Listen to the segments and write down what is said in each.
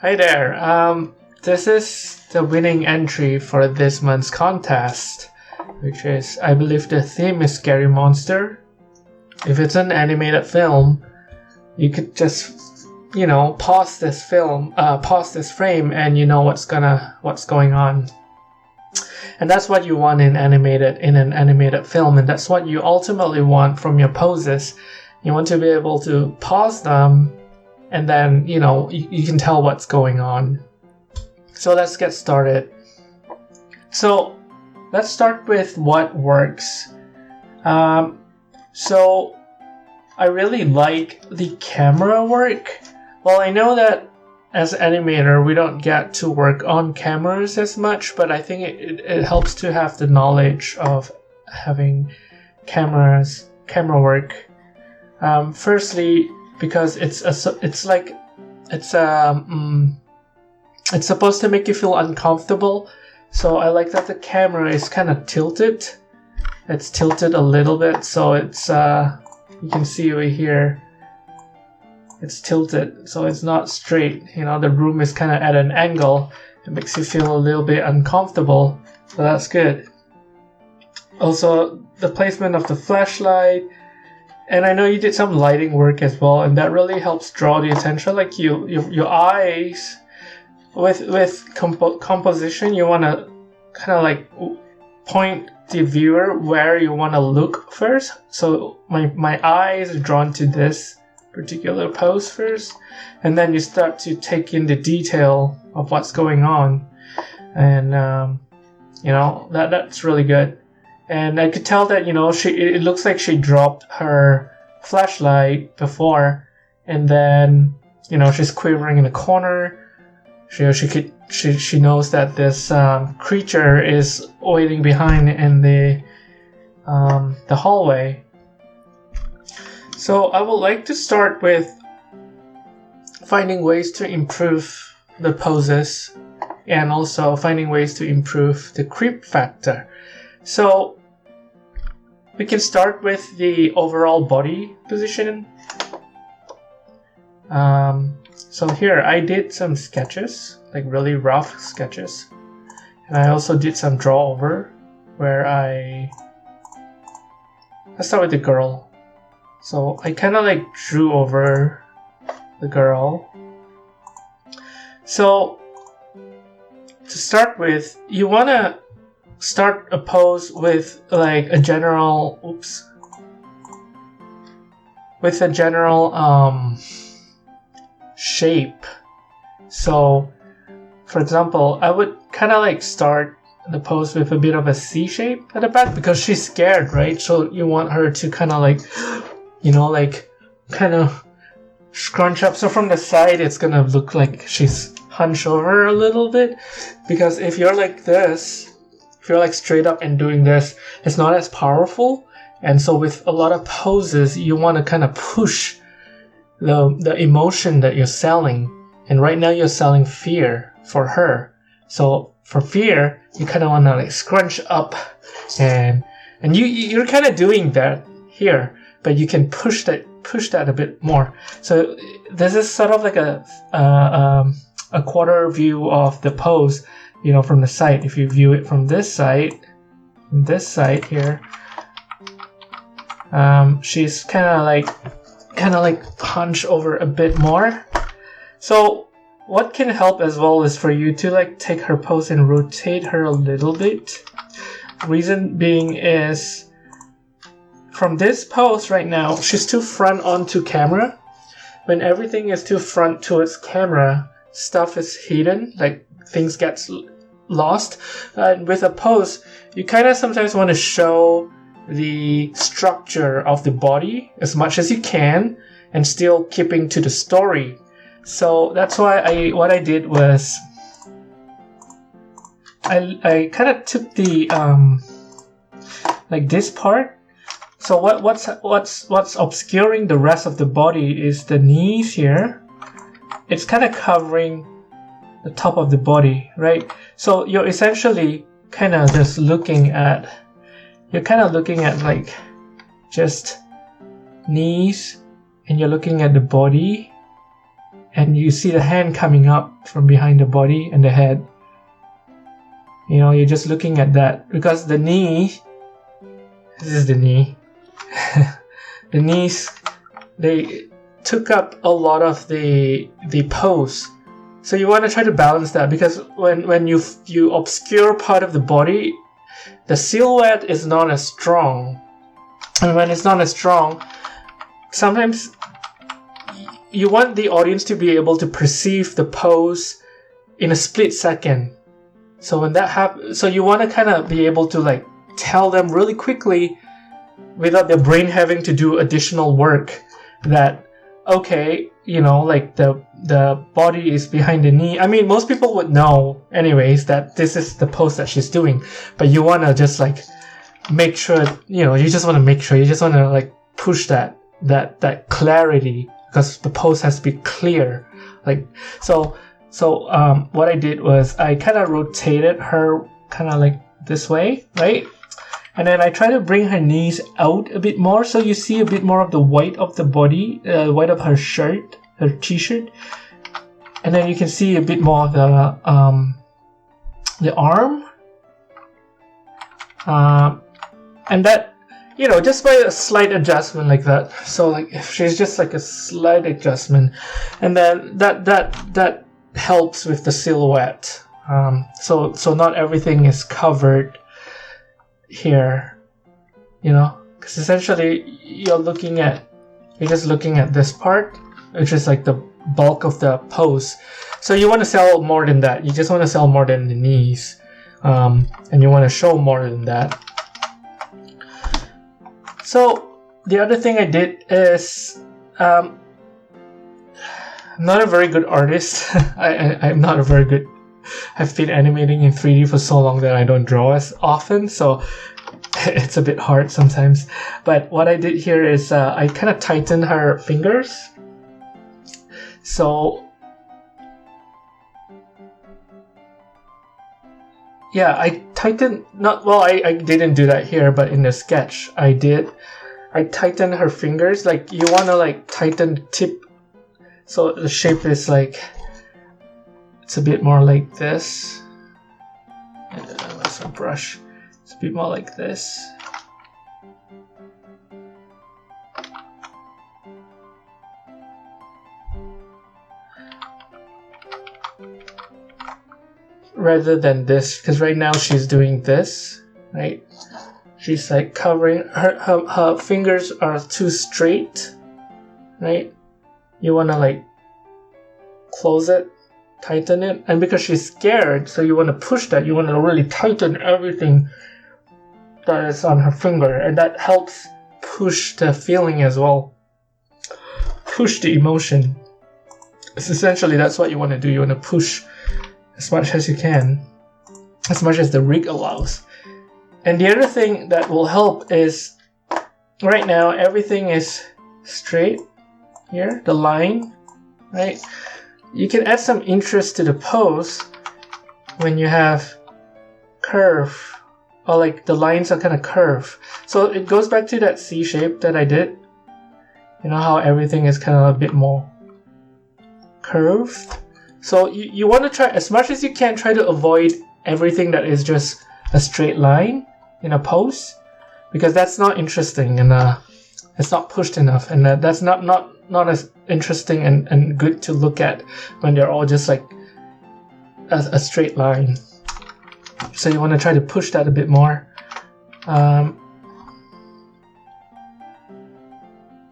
Hi there. This is the winning entry for this month's contest, which is, I believe the theme is Scary Monster. If it's an animated film, you could just, pause this frame, and you know what's going on. And that's what you want in an animated film, and that's what you ultimately want from your poses. You want to be able to pause them, and then, you can tell what's going on. So let's get started. So let's start with what works. So I really like the camera work. Well, I know that as an animator, we don't get to work on cameras as much, but I think it helps to have the knowledge of having camera work. Firstly, because it's supposed to make you feel uncomfortable. So I like that the camera is kind of tilted. It's tilted a little bit, so it's you can see over here. It's tilted, so it's not straight. The room is kind of at an angle. It makes you feel a little bit uncomfortable, so that's good. Also, the placement of the flashlight. And I know you did some lighting work as well, and that really helps draw the attention. Like your eyes, with composition, you want to kind of like point the viewer where you want to look first. So my eyes are drawn to this particular pose first, and then you start to take in the detail of what's going on, and that's really good. And I could tell that it looks like she dropped her flashlight before, and then she's quivering in the corner. She knows that this creature is waiting behind in the hallway. So I would like to start with finding ways to improve the poses, and also finding ways to improve the creep factor. So we can start with the overall body position. So here I did some sketches, like really rough sketches. And I also did some draw over where let's start with the girl. So I kind of like drew over the girl. So to start with, you want to start a pose with like a general shape. So for example, I would kind of like start the pose with a bit of a C shape at the back, because she's scared, right? So you want her to kind of like kind of scrunch up. So from the side, it's gonna look like she's hunched over a little bit, because if you're like this, if you're like straight up and doing this, it's not as powerful. And so with a lot of poses, you want to kind of push the emotion that you're selling. And right now you're selling fear for her. So for fear, you kind of want to like scrunch up, and you're kind of doing that here, but you can push that a bit more. So this is sort of like a quarter view of the pose, from the side. If you view it from this side here, she's kind of like hunched over a bit more. So what can help as well is for you to like take her pose and rotate her a little bit. Reason being is, from this pose right now, she's too front onto camera. When everything is too front towards camera, stuff is hidden, like things get lost. With a pose, you kind of sometimes want to show the structure of the body as much as you can, and still keeping to the story. So that's why what I did was I kind of took the like this part. So what's obscuring the rest of the body is the knees here. It's kind of covering the top of the body, right? So you're essentially kind of just looking at like just knees, and you're looking at the body, and you see the hand coming up from behind the body and the head. You know, you're just looking at that because the knee, this is the knee, the knees, they took up a lot of the pose. So you want to try to balance that, because when you obscure part of the body, the silhouette is not as strong. And when it's not as strong, sometimes you want the audience to be able to perceive the pose in a split second. So when that happens, so you want to kind of be able to like tell them really quickly without their brain having to do additional work that, okay, you know, like the body is behind the knee. I mean, most people would know anyways that this is the pose that she's doing, but you want to just like make sure, you know, you just want to like push that clarity, because the pose has to be clear. Like, so what I did was I kind of rotated her kind of like this way, right? And then I try to bring her knees out a bit more, so you see a bit more of the white of the body, white of her shirt, her t-shirt, and then you can see a bit more of the arm, and that, you know, just by a slight adjustment like that. So like if she's just like a slight adjustment, and then that helps with the silhouette. So not everything is covered here, you know, because essentially you're just looking at this part, which is like the bulk of the pose. So you want to sell more than that. You just want to sell more than the knees, and you want to show more than that. So the other thing I did is, I'm not a very good artist. I'm not a very good. I've been animating in 3D for so long that I don't draw as often, so it's a bit hard sometimes. But what I did here is I kind of tightened her fingers. So yeah, I tightened, I didn't do that here, but in the sketch I did. I tightened her fingers. Like, you want to like tighten the tip, so the shape is like, it's a bit more like this. Where's my brush? It's a bit more like this. Rather than this, because right now she's doing this, right? She's like covering, her fingers are too straight, right? You want to like close it, tighten it, and because she's scared, so you want to push that, you want to really tighten everything that is on her finger, and that helps push the feeling as well, push the emotion. It's essentially, that's what you want to do. You want to push as much as you can, as much as the rig allows. And the other thing that will help is, right now everything is straight here, the line, right? You can add some interest to the pose when you have curve, or like the lines are kind of curved. So it goes back to that C shape that I did. You know how everything is kind of a bit more curved? So you want to try as much as you can, try to avoid everything that is just a straight line in a pose, because that's not interesting, and it's not pushed enough, and that's not as interesting and good to look at when they're all just like a straight line. So you want to try to push that a bit more.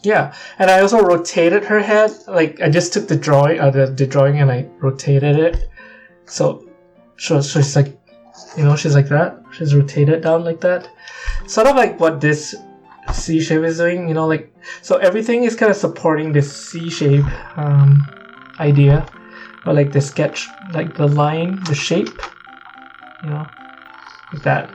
Yeah, and I also rotated her head. Like, I just took the drawing and I rotated it. So she's like, you know, she's like that. She's rotated down like that. Sort of like what this C shape is doing, you know, like, so everything is kind of supporting this C shape idea, or like the sketch, like the line, the shape, you know, like that.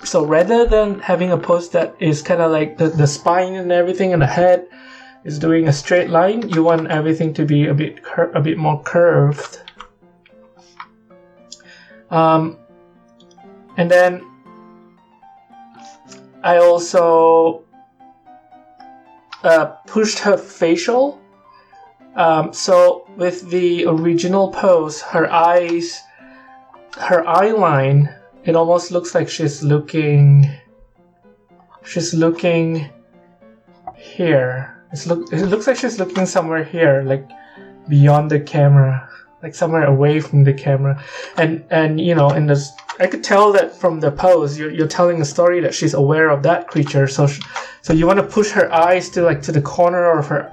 So rather than having a pose that is kind of like the spine and everything and the head is doing a straight line, you want everything to be a bit more curved. And then I also pushed her facial So with the original pose, her eye line, it almost looks like she's looking here. It looks like she's looking somewhere here, like beyond the camera, like somewhere away from the camera. And you know, in this, I could tell that from the pose, you're telling a story that she's aware of that creature. So you want to push her eyes to the corner of her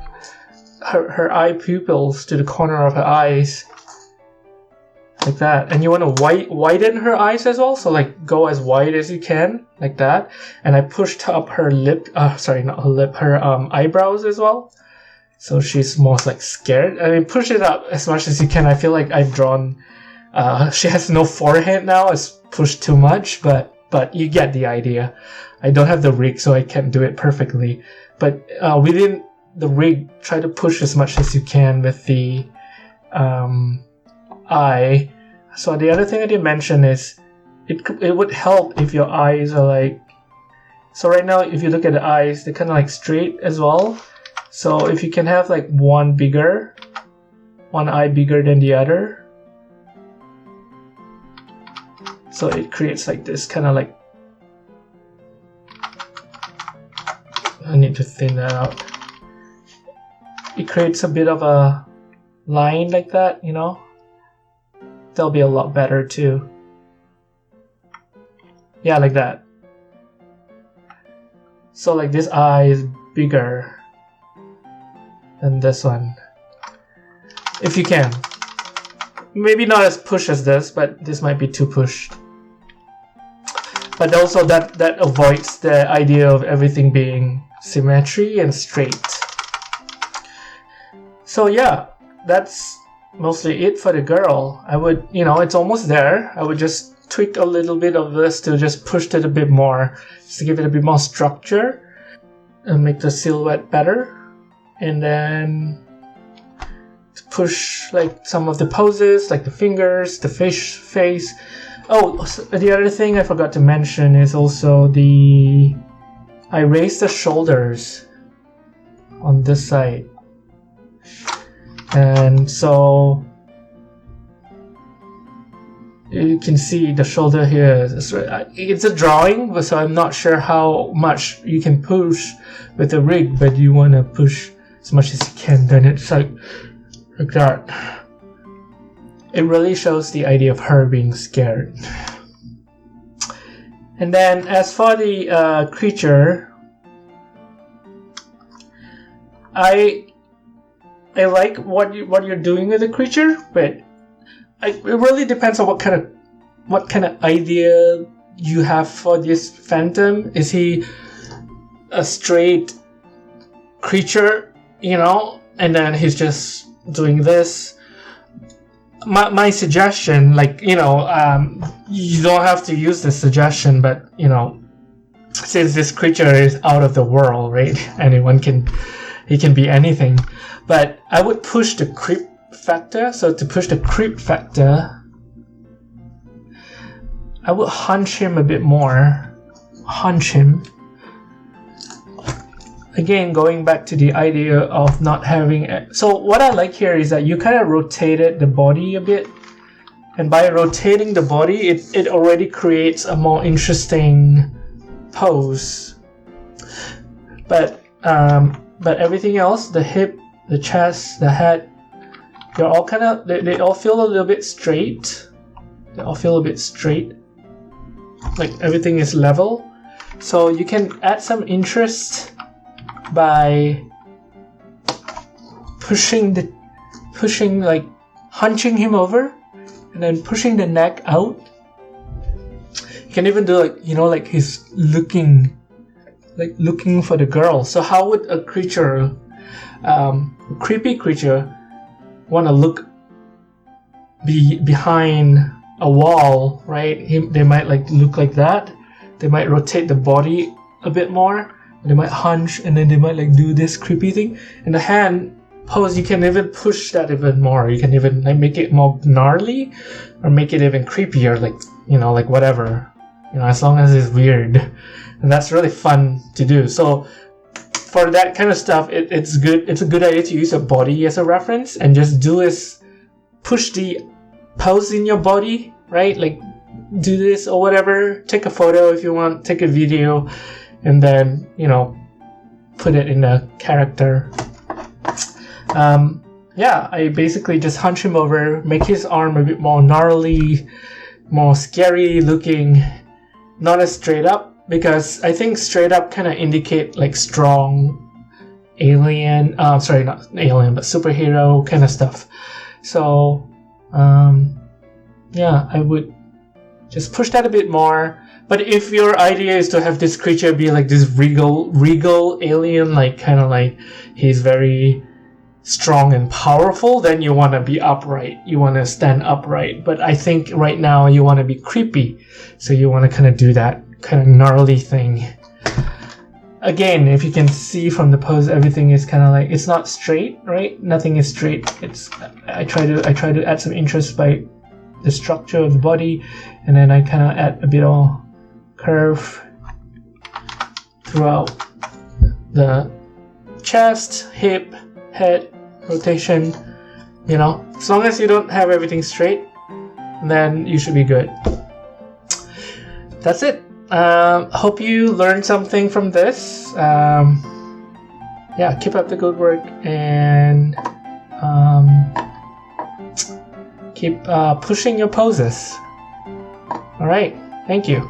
eye pupils, to the corner of her eyes, like that. And you want to widen her eyes as well, so like go as wide as you can, like that. And I pushed up her lip, her eyebrows as well, so she's most like scared. I mean, push it up as much as you can. I feel like I've drawn, she has no forehead now, it's pushed too much, but you get the idea. I don't have the rig, so I can't do it perfectly, but within the rig, try to push as much as you can with the eye. So the other thing I did mention is it would help if your eyes are like, so right now if you look at the eyes, they're kind of like straight as well. So if you can have like one eye bigger than the other, so it creates like this kind of like, I need to thin that out. It creates a bit of a line like that, you know. They'll be a lot better too. Yeah, like that. So like this eye is bigger than this one, if you can. Maybe not as push as this, but this might be too pushed. But also that avoids the idea of everything being symmetry and straight. So yeah, that's mostly it for the girl. I would, it's almost there. I would just tweak a little bit of this to just push it a bit more, just to give it a bit more structure and make the silhouette better. And then to push like some of the poses, like the fingers, the face. Oh, the other thing I forgot to mention is also I raised the shoulders on this side. And so you can see the shoulder here. It's a drawing, so I'm not sure how much you can push with the rig, but you want to push as much as you can. Then it's like that. It really shows the idea of her being scared. And then as for the creature, I like what you're doing with the creature, but it really depends on what kind of idea you have for this phantom. Is he a straight creature, and then he's just doing this? My suggestion, you don't have to use this suggestion, but since this creature is out of the world, right? He can be anything. But I would push the creep factor. So to push the creep factor, I would hunch him a bit more. Hunch him. Again, going back to the idea of not having... So what I like here is that you kind of rotated the body a bit. And by rotating the body, it already creates a more interesting pose. But everything else, the hip, the chest, the head, they're all they all feel a little bit straight. They all feel a bit straight. Like everything is level. So you can add some interest by hunching him over and then pushing the neck out. You can even do like he's looking for the girl. So how would a creature, creepy creature, want to look behind a wall, right? They might look like that. They might rotate the body a bit more. They might hunch, and then they might do this creepy thing. And the hand pose, you can even push that even more. You can even make it more gnarly, or make it even creepier, whatever. As long as it's weird. And that's really fun to do. So for that kind of stuff, it's good. It's a good idea to use your body as a reference and just push the pose in your body, right? Like do this or whatever. Take a photo if you want, take a video, and then, put it in a character. I basically just hunch him over, make his arm a bit more gnarly, more scary looking, not as straight up, because I think straight up kind of indicate like strong alien, not alien, but superhero kind of stuff. So, I would just push that a bit more. But if your idea is to have this creature be like this regal alien, like kind of like he's very strong and powerful, then you want to be upright. You want to stand upright. But I think right now you want to be creepy. So you want to kind of do that kind of gnarly thing. Again, if you can see from the pose, everything is kind of like, it's not straight, right? Nothing is straight. I try to add some interest by the structure of the body, and then I kind of add a bit of curve throughout the chest, hip, head, rotation. As long as you don't have everything straight, then you should be good. That's it. Hope you learned something from this. Keep up the good work and keep pushing your poses. All right, thank you.